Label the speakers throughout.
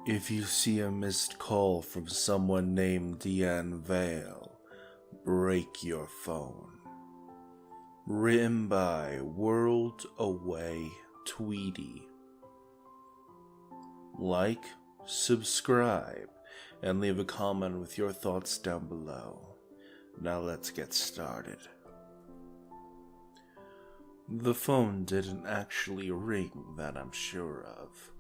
Speaker 1: If you see a missed call from someone named Deanne Vale, break your phone. Written by World Away Tweety. Like, subscribe, and leave a comment with your thoughts down below. Now let's get started. The phone didn't actually ring that I'm sure of.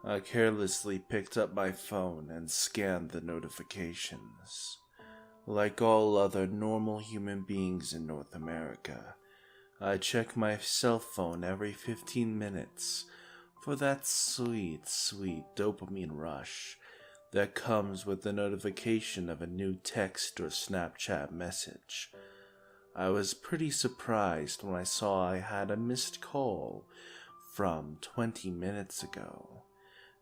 Speaker 1: I carelessly picked up my phone and scanned the notifications. Like all other normal human beings in North America, I check my cell phone every 15 minutes for that sweet dopamine rush that comes with the notification of a new text or Snapchat message. I was pretty surprised when I saw I had a missed call from 20 minutes ago.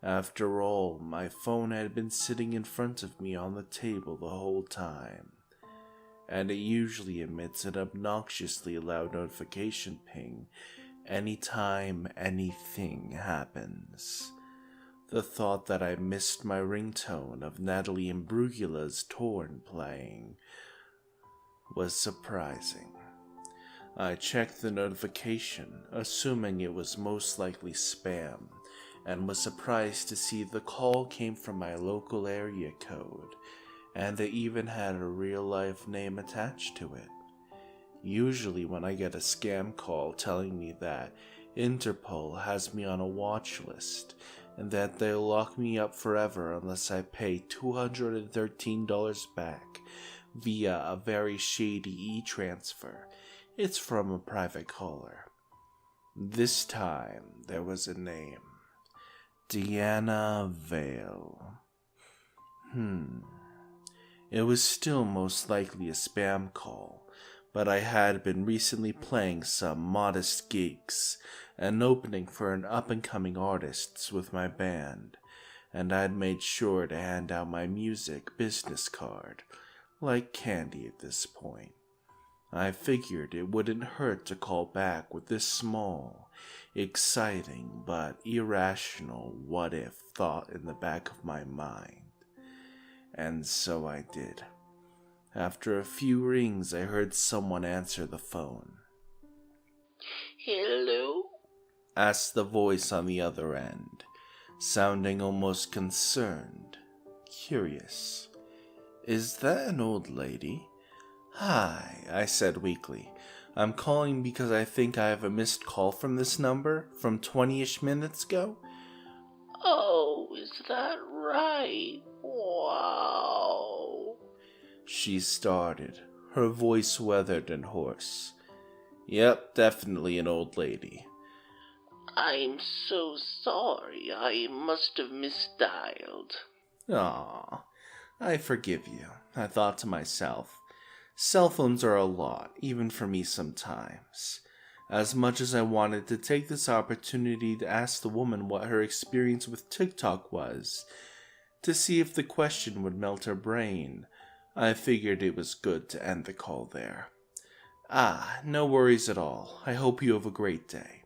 Speaker 1: After all, my phone had been sitting in front of me on the table the whole time, and it usually emits an obnoxiously loud notification ping anytime anything happens. The thought that I missed my ringtone of Natalie Imbrugula's Torn playing was surprising. I checked the notification, assuming it was most likely spam, and was surprised to see the call came from my local area code, and it even had a real-life name attached to it. Usually when I get a scam call telling me that Interpol has me on a watch list, and that they'll lock me up forever unless I pay $213 back via a very shady e-transfer, it's from a private caller. This time there was a name. Deanna Vale. It was still most likely a spam call, but I had been recently playing some modest gigs and opening for an up-and-coming artists with my band, and I'd made sure to hand out my music business card, like candy at this point. I figured it wouldn't hurt to call back with this small, exciting but irrational what-if thought in the back of my mind. And so I did. After a few rings, I heard someone answer the phone.
Speaker 2: "Hello?"
Speaker 1: asked the voice on the other end, sounding almost concerned, curious. "Is that an old lady?" "Hi," I said weakly. "I'm calling because I think I have a missed call from this number from 20-ish minutes ago."
Speaker 2: "Oh, is that right? Wow."
Speaker 1: She started, her voice weathered and hoarse. "Yep, definitely an old lady."
Speaker 2: "I'm so sorry. I must have misdialed."
Speaker 1: "Aw, I forgive you," I thought to myself. Cell phones are a lot, even for me sometimes. As much as I wanted to take this opportunity to ask the woman what her experience with TikTok was, to see if the question would melt her brain, I figured it was good to end the call there. No worries at all. I hope you have a great day."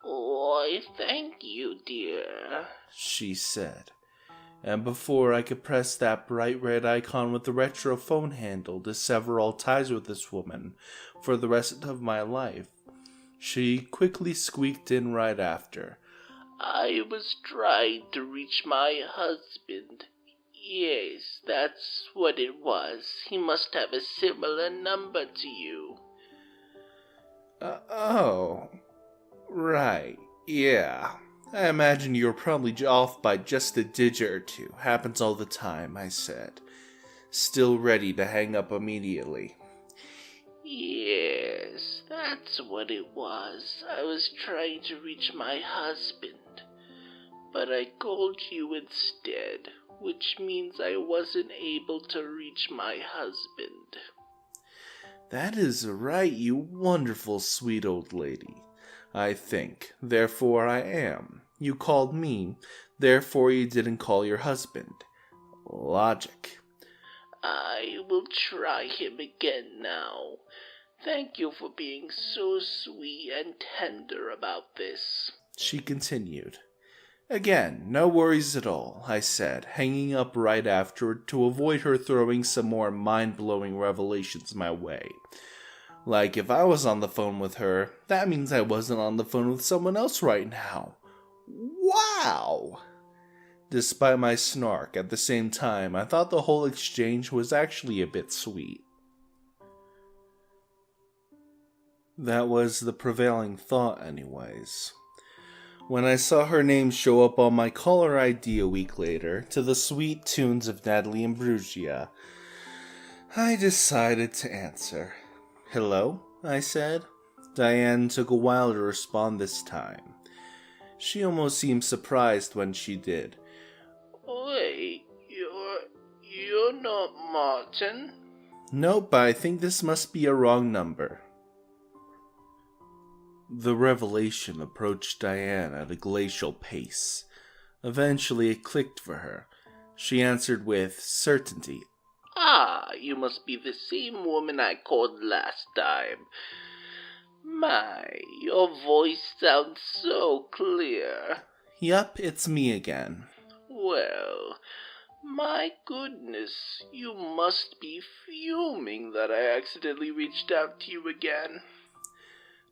Speaker 2: "Why, thank you, dear,"
Speaker 1: she said. And before I could press that bright red icon with the retro phone handle to sever all ties with this woman for the rest of my life, she quickly squeaked in right after.
Speaker 2: "I was trying to reach my husband. Yes, that's what it was. He must have a similar number to you."
Speaker 1: Oh, right, yeah. I imagine you were probably off by just a digit or two. Happens all the time, I said, still ready to hang up immediately.
Speaker 2: "Yes, that's what it was. I was trying to reach my husband, but I called you instead, which means I wasn't able to reach my husband."
Speaker 1: "That is right, you wonderful sweet old lady. I think, therefore I am. You called me, therefore you didn't call your husband. Logic."
Speaker 2: "I will try him again now. Thank you for being so sweet and tender about this,"
Speaker 1: she continued. Again, no worries at all, I said, hanging up right afterward to avoid her throwing some more mind-blowing revelations my way. Like, if I was on the phone with her, that means I wasn't on the phone with someone else right now. Wow! Despite my snark, at the same time, I thought the whole exchange was actually a bit sweet. That was the prevailing thought anyways. When I saw her name show up on my caller ID a week later, to the sweet tunes of Natalie Imbruglia, I decided to answer. "Hello?" I said. Diane took a while to respond this time. She almost seemed surprised when she did.
Speaker 2: Wait, you're not Martin?
Speaker 1: Nope, I think this must be a wrong number. The revelation approached Diane at a glacial pace. Eventually it clicked for her. She answered with certainty.
Speaker 2: Ah, you must be the same woman I called last time. My, your voice sounds so clear.
Speaker 1: Yup, it's me again.
Speaker 2: Well, my goodness, you must be fuming that I accidentally reached out to you again.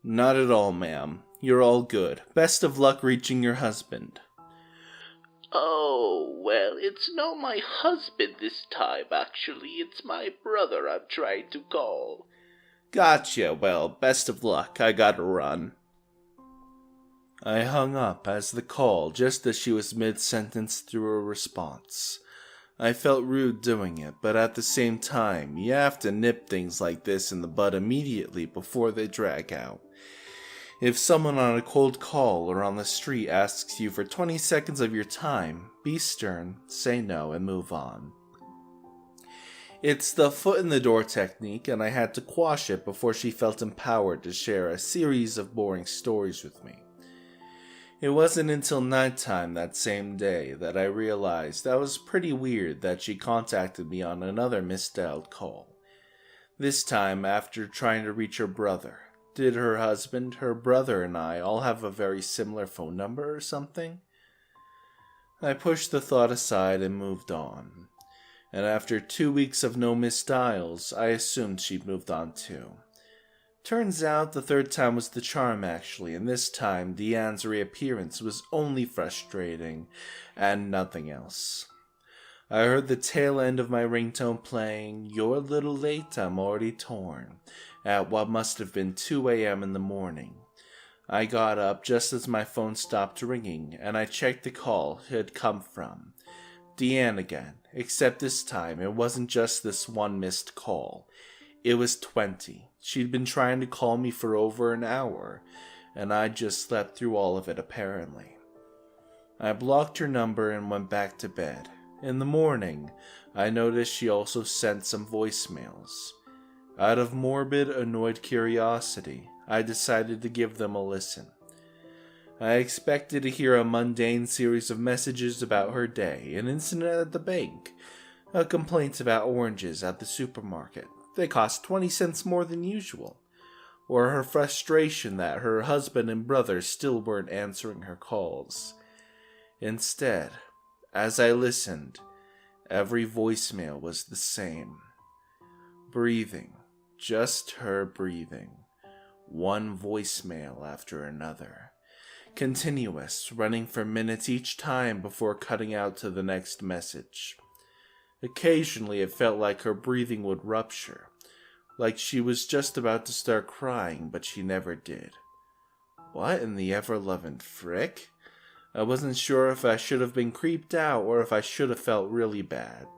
Speaker 1: Not at all, ma'am. You're all good. Best of luck reaching your husband.
Speaker 2: Oh, well, it's not my husband this time, actually. It's my brother I'm trying to call.
Speaker 1: Gotcha. Well, best of luck. I gotta run. I hung up as the call, just as she was mid-sentence through a response. I felt rude doing it, but at the same time, you have to nip things like this in the bud immediately before they drag out. If someone on a cold call or on the street asks you for 20 seconds of your time, be stern, say no, and move on. It's the foot in the door technique, and I had to quash it before she felt empowered to share a series of boring stories with me. It wasn't until nighttime that same day that I realized that was pretty weird that she contacted me on another misdialed call. This time after trying to reach her brother. Did her husband, her brother, and I all have a very similar phone number or something? I pushed the thought aside and moved on. And after 2 weeks of no missed dials, I assumed she'd moved on too. Turns out the third time was the charm actually, and this time Deanne's reappearance was only frustrating and nothing else. I heard the tail end of my ringtone playing, "You're a little late, I'm already torn," at what must have been 2 a.m. in the morning. I got up just as my phone stopped ringing, and I checked the call it had come from. Deanne again, except this time it wasn't just this one missed call. It was 20. She'd been trying to call me for over an hour, and I'd just slept through all of it apparently. I blocked her number and went back to bed. In the morning, I noticed she also sent some voicemails. Out of morbid, annoyed curiosity, I decided to give them a listen. I expected to hear a mundane series of messages about her day, an incident at the bank, a complaint about oranges at the supermarket. They cost 20 cents more than usual. Or her frustration that her husband and brother still weren't answering her calls. Instead, as I listened, every voicemail was the same. Breathing. Just her breathing. One voicemail after another. Continuous, running for minutes each time before cutting out to the next message. Occasionally it felt like her breathing would rupture, like she was just about to start crying, but she never did. What in the ever-loving frick? I wasn't sure if I should have been creeped out or if I should have felt really bad.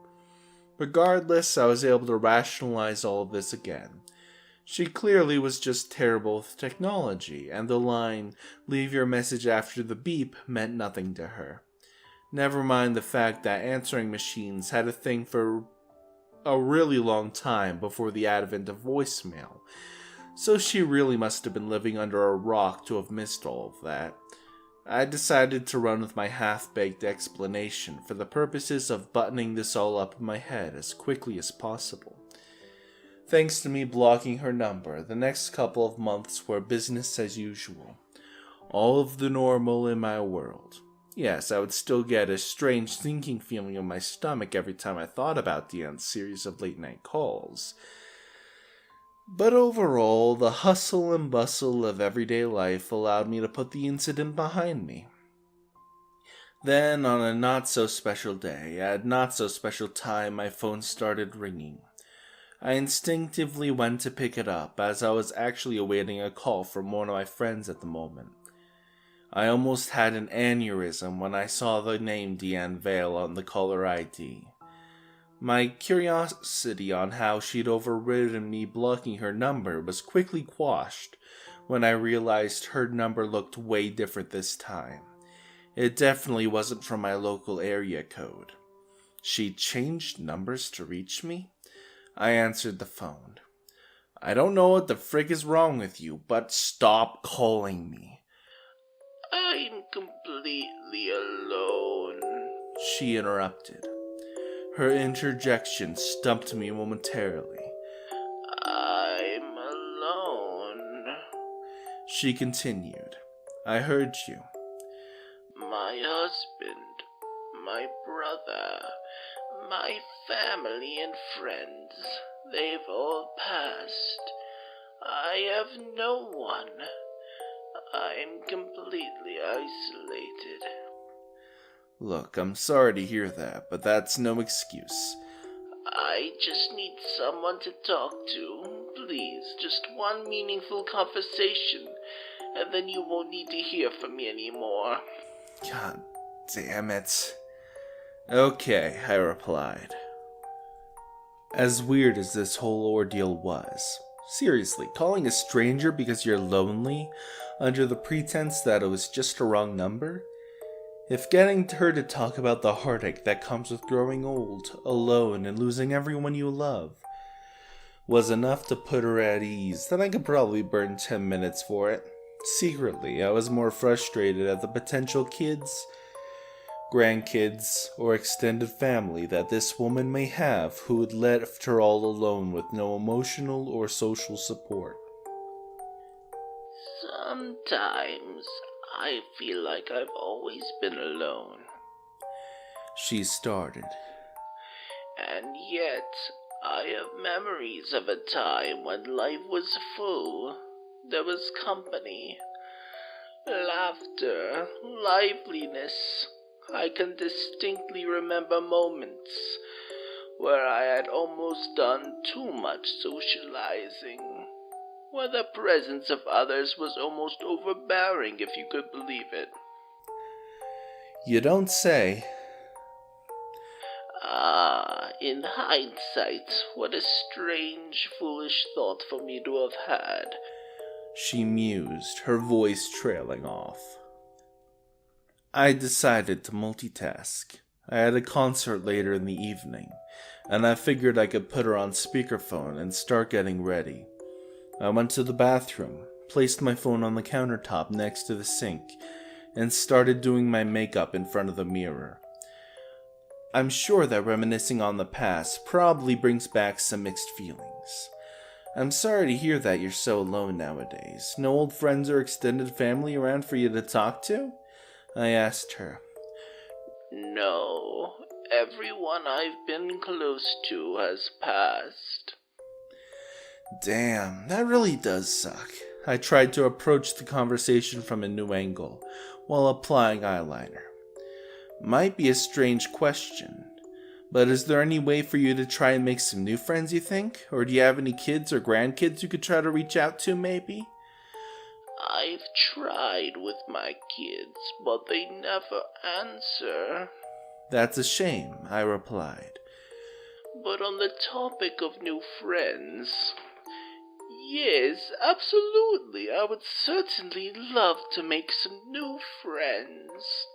Speaker 1: Regardless, I was able to rationalize all of this again. She clearly was just terrible with technology, and the line, "leave your message after the beep," meant nothing to her. Never mind the fact that answering machines had a thing for a really long time before the advent of voicemail, so she really must have been living under a rock to have missed all of that. I decided to run with my half-baked explanation for the purposes of buttoning this all up in my head as quickly as possible. Thanks to me blocking her number, the next couple of months were business as usual. All of the normal in my world. Yes, I would still get a strange sinking feeling in my stomach every time I thought about the end series of late night calls. But overall, the hustle and bustle of everyday life allowed me to put the incident behind me. Then, on a not-so-special day, at not-so-special time, my phone started ringing. I instinctively went to pick it up, as I was actually awaiting a call from one of my friends at the moment. I almost had an aneurysm when I saw the name Deanne Vale on the caller ID. My curiosity on how she'd overridden me blocking her number was quickly quashed when I realized her number looked way different this time. It definitely wasn't from my local area code. She'd changed numbers to reach me? I answered the phone. I don't know what the frick is wrong with you, but stop calling me.
Speaker 2: I'm completely alone,
Speaker 1: She interrupted. Her interjection stumped me momentarily.
Speaker 2: I'm alone.
Speaker 1: She continued. I heard you.
Speaker 2: My husband, my brother, my family and friends, they've all passed. I have no one. I'm completely isolated.
Speaker 1: Look, I'm sorry to hear that, but that's no excuse.
Speaker 2: I just need someone to talk to. Please, just one meaningful conversation, and then you won't need to hear from me anymore.
Speaker 1: God damn it. Okay, I replied. As weird as this whole ordeal was, seriously, calling a stranger because you're lonely under the pretense that it was just a wrong number? If getting her to talk about the heartache that comes with growing old, alone, and losing everyone you love was enough to put her at ease, then I could probably burn 10 minutes for it. Secretly, I was more frustrated at the potential kids, grandkids, or extended family that this woman may have who had left her all alone with no emotional or social support.
Speaker 2: Sometimes I feel like I've always been alone.
Speaker 1: She started.
Speaker 2: And yet, I have memories of a time when life was full. There was company, laughter, liveliness. I can distinctly remember moments where I had almost done too much socializing, where the presence of others was almost overbearing, if you could believe it.
Speaker 1: You don't say.
Speaker 2: In hindsight, what a strange, foolish thought for me to have had.
Speaker 1: She mused, her voice trailing off. I decided to multitask. I had a concert later in the evening, and I figured I could put her on speakerphone and start getting ready. I went to the bathroom, placed my phone on the countertop next to the sink, and started doing my makeup in front of the mirror. I'm sure that reminiscing on the past probably brings back some mixed feelings. I'm sorry to hear that you're so alone nowadays. No old friends or extended family around for you to talk to? I asked her.
Speaker 2: No, everyone I've been close to has passed.
Speaker 1: Damn, that really does suck. I tried to approach the conversation from a new angle, while applying eyeliner. Might be a strange question, but is there any way for you to try and make some new friends, you think? Or do you have any kids or grandkids you could try to reach out to, maybe?
Speaker 2: I've tried with my kids, but they never answer.
Speaker 1: That's a shame, I replied.
Speaker 2: But on the topic of new friends, yes, absolutely, I would certainly love to make some new friends.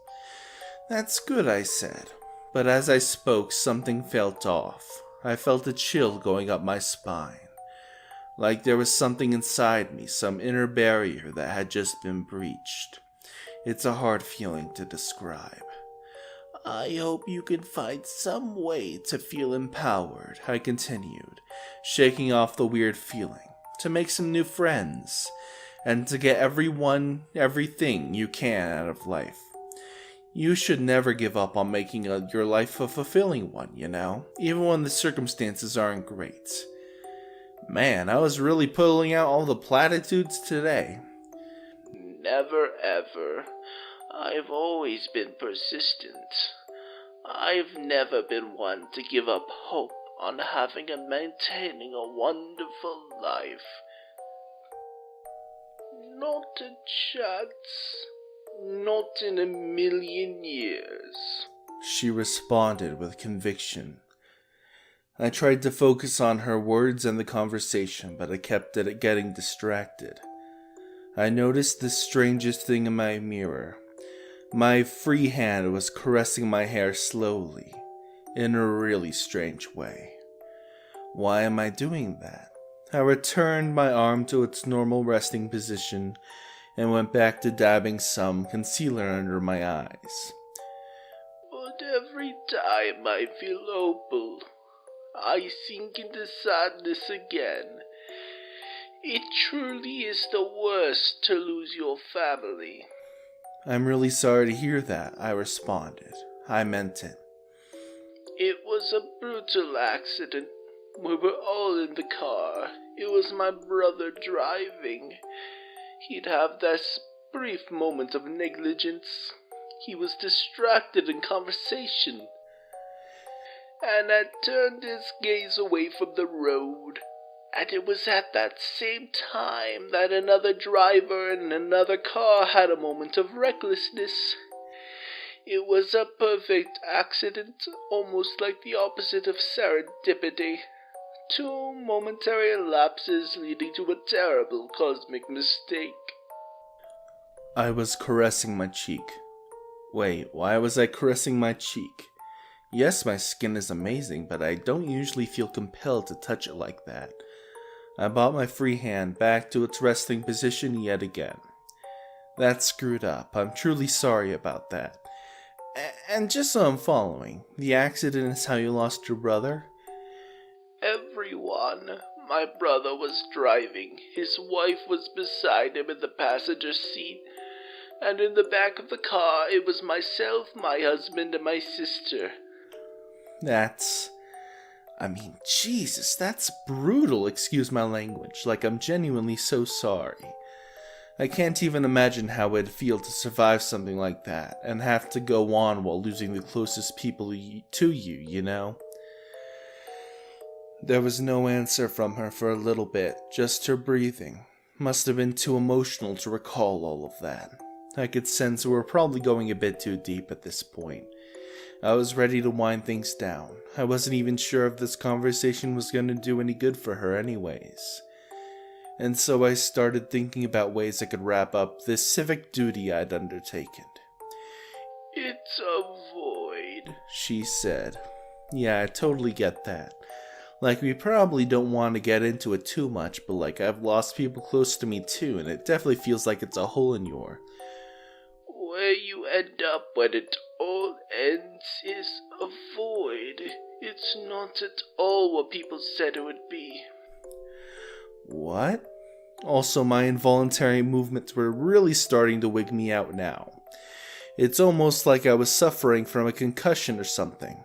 Speaker 1: That's good, I said. But as I spoke, something felt off. I felt a chill going up my spine. Like there was something inside me, some inner barrier that had just been breached. It's a hard feeling to describe. I hope you can find some way to feel empowered, I continued, shaking off the weird feeling, to make some new friends, and to get everything you can out of life. You should never give up on making your life a fulfilling one, even when the circumstances aren't great. Man, I was really pulling out all the platitudes today.
Speaker 2: Never ever. I've always been persistent. I've never been one to give up hope on having and maintaining a wonderful life. Not a chance. Not in a million years.
Speaker 1: She responded with conviction. I tried to focus on her words and the conversation, but I kept getting distracted. I noticed the strangest thing in my mirror. My free hand was caressing my hair slowly, in a really strange way. Why am I doing that? I returned my arm to its normal resting position and went back to dabbing some concealer under my eyes.
Speaker 2: But every time I feel hopeful, I sink into sadness again. It truly is the worst to lose your family.
Speaker 1: I'm really sorry to hear that, I responded. I meant it.
Speaker 2: It was a brutal accident. We were all in the car. It was my brother driving. He'd have this brief moment of negligence. He was distracted in conversation and had turned his gaze away from the road. And it was at that same time that another driver in another car had a moment of recklessness. It was a perfect accident, almost like the opposite of serendipity. 2 momentary lapses leading to a terrible cosmic mistake.
Speaker 1: I was caressing my cheek. Wait, why was I caressing my cheek? Yes, my skin is amazing, but I don't usually feel compelled to touch it like that. I brought my free hand back to its resting position yet again. That's screwed up. I'm truly sorry about that. And just so I'm following, the accident is how you lost your brother?
Speaker 2: Everyone. My brother was driving. His wife was beside him in the passenger seat. And in the back of the car, it was myself, my husband, and my sister.
Speaker 1: Jesus, that's brutal, excuse my language. Like, I'm genuinely so sorry. I can't even imagine how it'd feel to survive something like that, and have to go on while losing the closest people to you. There was no answer from her for a little bit, just her breathing. Must have been too emotional to recall all of that. I could sense we were probably going a bit too deep at this point. I was ready to wind things down. I wasn't even sure if this conversation was going to do any good for her anyways. And so I started thinking about ways I could wrap up this civic duty I'd undertaken.
Speaker 2: It's a void,
Speaker 1: she said. Yeah, I totally get that. Like, we probably don't want to get into it too much, but I've lost people close to me too, and it definitely feels like it's a hole in your...
Speaker 2: Where you end up when it all ends is a void. It's not at all what people said it would be.
Speaker 1: What? Also, my involuntary movements were really starting to wig me out now. It's almost like I was suffering from a concussion or something.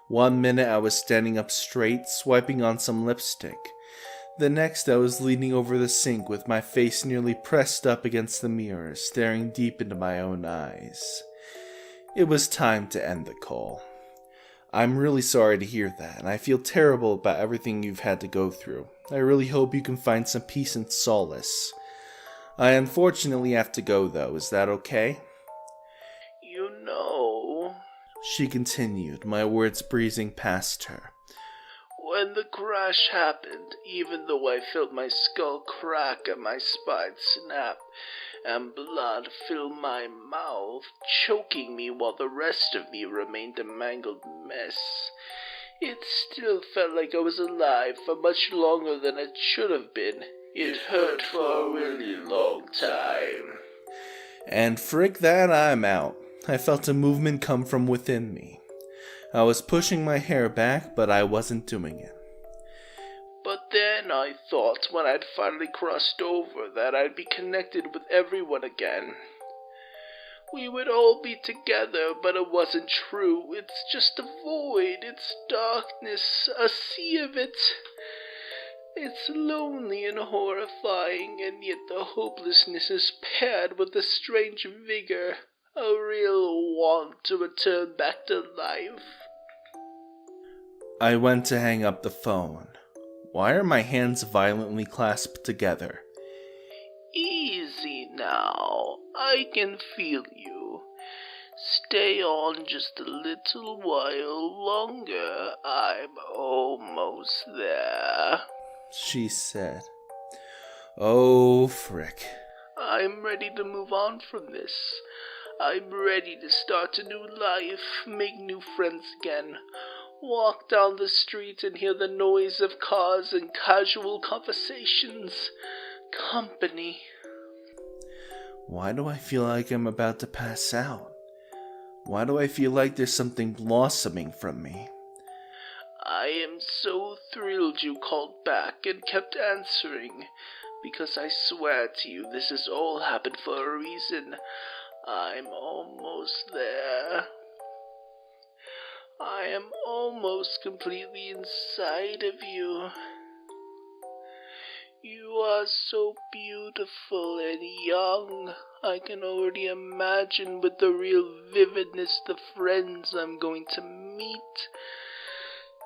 Speaker 1: 1 minute I was standing up straight, swiping on some lipstick. The next I was leaning over the sink with my face nearly pressed up against the mirror, staring deep into my own eyes. It was time to end the call. I'm really sorry to hear that, and I feel terrible about everything you've had to go through. I really hope you can find some peace and solace. I unfortunately have to go, though. Is that okay?
Speaker 2: You know,
Speaker 1: she continued, my words breezing past her.
Speaker 2: When the crash happened, even though I felt my skull crack and my spine snap, and blood fill my mouth, choking me while the rest of me remained a mangled mess, it still felt like I was alive for much longer than it should have been. It hurt for a really long time.
Speaker 1: And frick that, I'm out. I felt a movement come from within me. I was pushing my hair back, but I wasn't doing it.
Speaker 2: But then I thought when I'd finally crossed over that I'd be connected with everyone again. We would all be together, but it wasn't true. It's just a void. It's darkness, a sea of it. It's lonely and horrifying, and yet the hopelessness is paired with a strange vigor, a real want to return back to life.
Speaker 1: I went to hang up the phone. Why are my hands violently clasped together?
Speaker 2: Easy now. I can feel you. Stay on just a little while longer. I'm almost there.
Speaker 1: She said. Oh, frick.
Speaker 2: I'm ready to move on from this. I'm ready to start a new life, make new friends again. Walk down the street and hear the noise of cars and casual conversations. Company.
Speaker 1: Why do I feel like I'm about to pass out? Why do I feel like there's something blossoming from me?
Speaker 2: I am so thrilled you called back and kept answering, because I swear to you this has all happened for a reason. I'm almost there. I am almost completely inside of you. You are so beautiful and young. I can already imagine with the real vividness the friends I'm going to meet,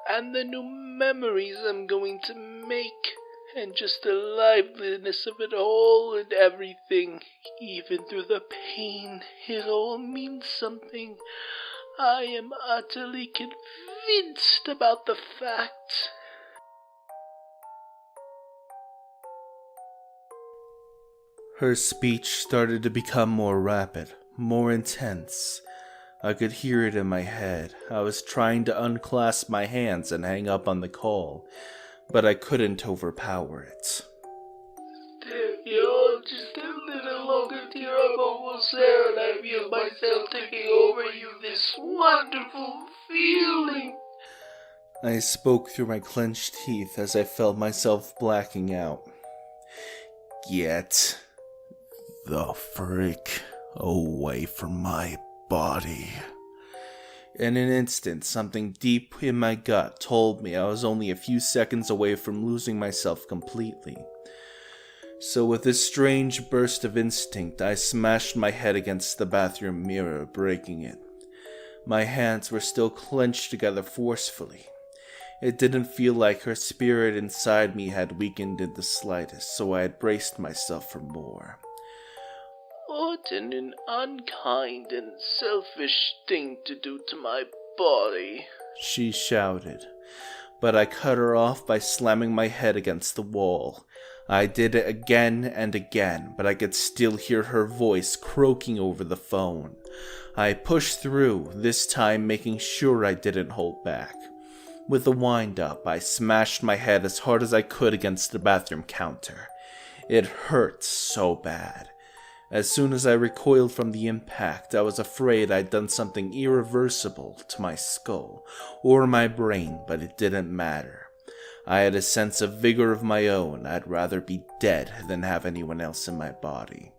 Speaker 2: and the new memories I'm going to make, and just the liveliness of it all and everything. Even through the pain, it all means something. I am utterly convinced about the fact.
Speaker 1: Her speech started to become more rapid, more intense. I could hear it in my head. I was trying to unclasp my hands and hang up on the call, but I couldn't overpower it.
Speaker 2: You're just a little longer, dear. I'm almost there, and I feel myself taking over you. This wonderful feeling.
Speaker 1: I spoke through my clenched teeth as I felt myself blacking out. Get the freak away from my body. In an instant, something deep in my gut told me I was only a few seconds away from losing myself completely. So with this strange burst of instinct, I smashed my head against the bathroom mirror, breaking it. My hands were still clenched together forcefully. It didn't feel like her spirit inside me had weakened in the slightest, so I had braced myself for more.
Speaker 2: What an unkind and selfish thing to do to my body,
Speaker 1: she shouted, but I cut her off by slamming my head against the wall. I did it again and again, but I could still hear her voice croaking over the phone. I pushed through, this time making sure I didn't hold back. With a wind-up, I smashed my head as hard as I could against the bathroom counter. It hurt so bad. As soon as I recoiled from the impact, I was afraid I'd done something irreversible to my skull or my brain, but it didn't matter. I had a sense of vigor of my own. I'd rather be dead than have anyone else in my body.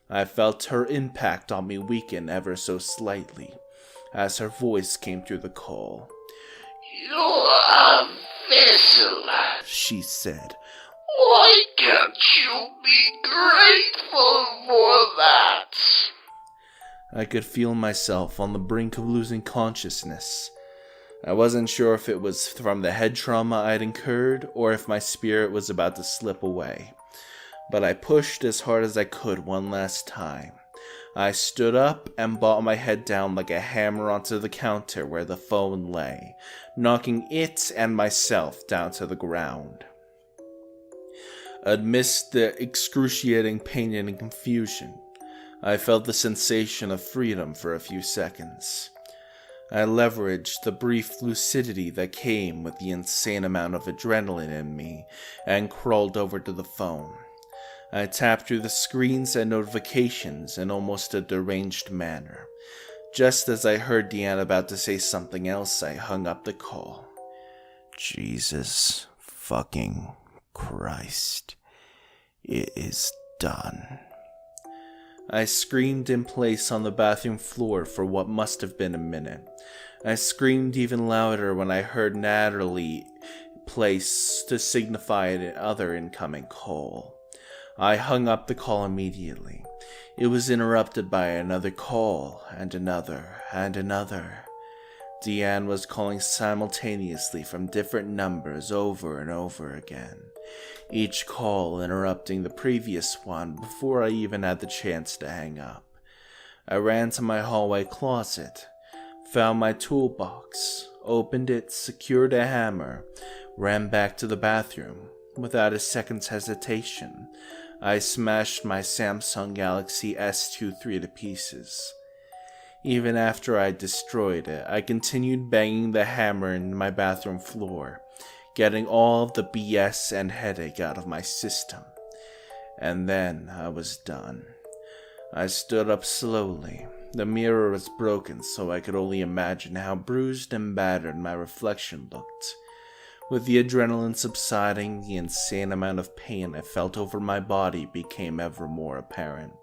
Speaker 1: I felt her impact on me weaken ever so slightly as her voice came through the call.
Speaker 2: You're a vessel,
Speaker 1: she said.
Speaker 2: Why can't you be grateful for that?
Speaker 1: I could feel myself on the brink of losing consciousness. I wasn't sure if it was from the head trauma I'd incurred or if my spirit was about to slip away. But I pushed as hard as I could one last time. I stood up and brought my head down like a hammer onto the counter where the phone lay, knocking it and myself down to the ground. Amidst the excruciating pain and confusion, I felt the sensation of freedom for a few seconds. I leveraged the brief lucidity that came with the insane amount of adrenaline in me and crawled over to the phone. I tapped through the screens and notifications in almost a deranged manner. Just as I heard Deanna about to say something else, I hung up the call. Jesus fucking Christ. It is done. I screamed in place on the bathroom floor for what must have been a minute. I screamed even louder when I heard Natalie place to signify another incoming call. I hung up the call immediately. It was interrupted by another call, and another, and another. Deanne was calling simultaneously from different numbers over and over again, each call interrupting the previous one before I even had the chance to hang up. I ran to my hallway closet, found my toolbox, opened it, secured a hammer, ran back to the bathroom. Without a second's hesitation, I smashed my Samsung Galaxy S23 to pieces. Even after I destroyed it, I continued banging the hammer in my bathroom floor, getting all of the BS and headache out of my system. And then I was done. I stood up slowly. The mirror was broken, so I could only imagine how bruised and battered my reflection looked. With the adrenaline subsiding, the insane amount of pain I felt over my body became ever more apparent.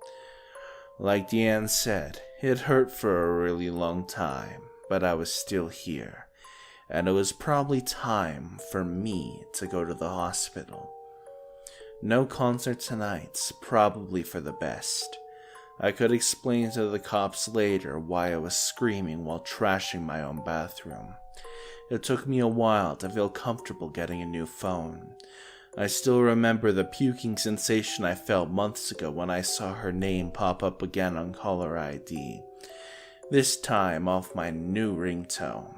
Speaker 1: Like Deanne said, it hurt for a really long time, but I was still here, and it was probably time for me to go to the hospital. No concert tonight, probably for the best. I could explain to the cops later why I was screaming while trashing my own bathroom. It took me a while to feel comfortable getting a new phone. I still remember the puking sensation I felt months ago when I saw her name pop up again on caller ID, this time off my new ringtone.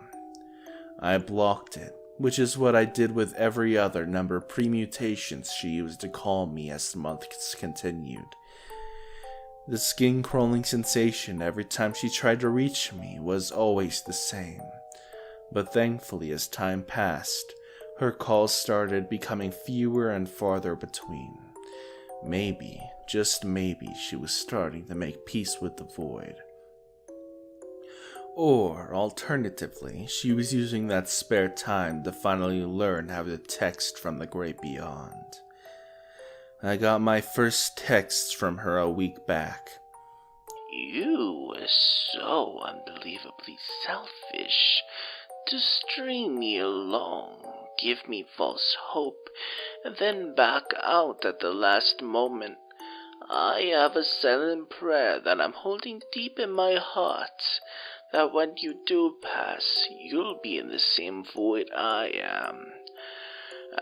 Speaker 1: I blocked it, which is what I did with every other number of permutations she used to call me as the months continued. The skin-crawling sensation every time she tried to reach me was always the same, but thankfully as time passed, her calls started becoming fewer and farther between. Maybe, just maybe, she was starting to make peace with the void. Or, alternatively, she was using that spare time to finally learn how to text from the great beyond. I got my first text from her a week back.
Speaker 2: You were so unbelievably selfish to string me along, give me false hope, and then back out at the last moment. I have a silent prayer that I'm holding deep in my heart, that when you do pass, you'll be in the same void I am.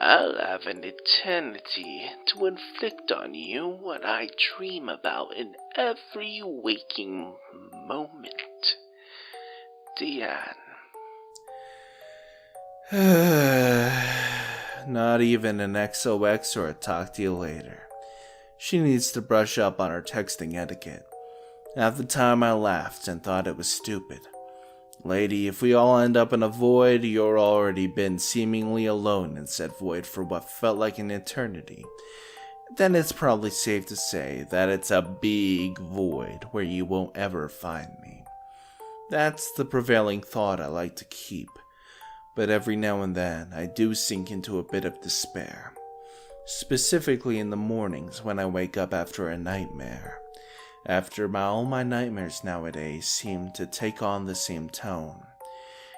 Speaker 2: I'll have an eternity to inflict on you what I dream about in every waking moment. Deanne.
Speaker 1: Not even an XOX or a talk to you later. She needs to brush up on her texting etiquette. At the time I laughed and thought it was stupid. Lady, if we all end up in a void, you're already been seemingly alone in said void for what felt like an eternity. Then it's probably safe to say that it's a big void where you won't ever find me. That's the prevailing thought I like to keep, but every now and then I do sink into a bit of despair, specifically in the mornings when I wake up after a nightmare. All my nightmares nowadays seem to take on the same tone.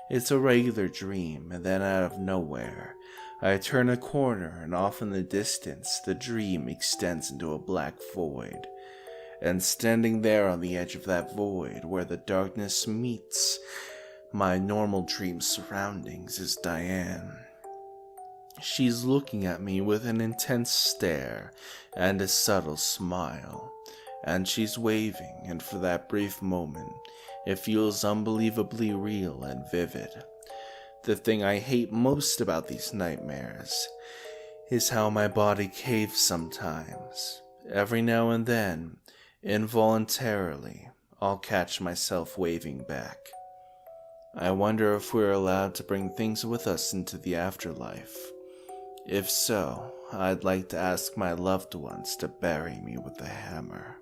Speaker 1: It's a regular dream, and then out of nowhere, I turn a corner and off in the distance, the dream extends into a black void. And standing there on the edge of that void, where the darkness meets my normal dream surroundings, is Diane. She's looking at me with an intense stare and a subtle smile. And she's waving, and for that brief moment, it feels unbelievably real and vivid. The thing I hate most about these nightmares is how my body caves sometimes. Every now and then, involuntarily, I'll catch myself waving back. I wonder if we're allowed to bring things with us into the afterlife. If so, I'd like to ask my loved ones to bury me with a hammer.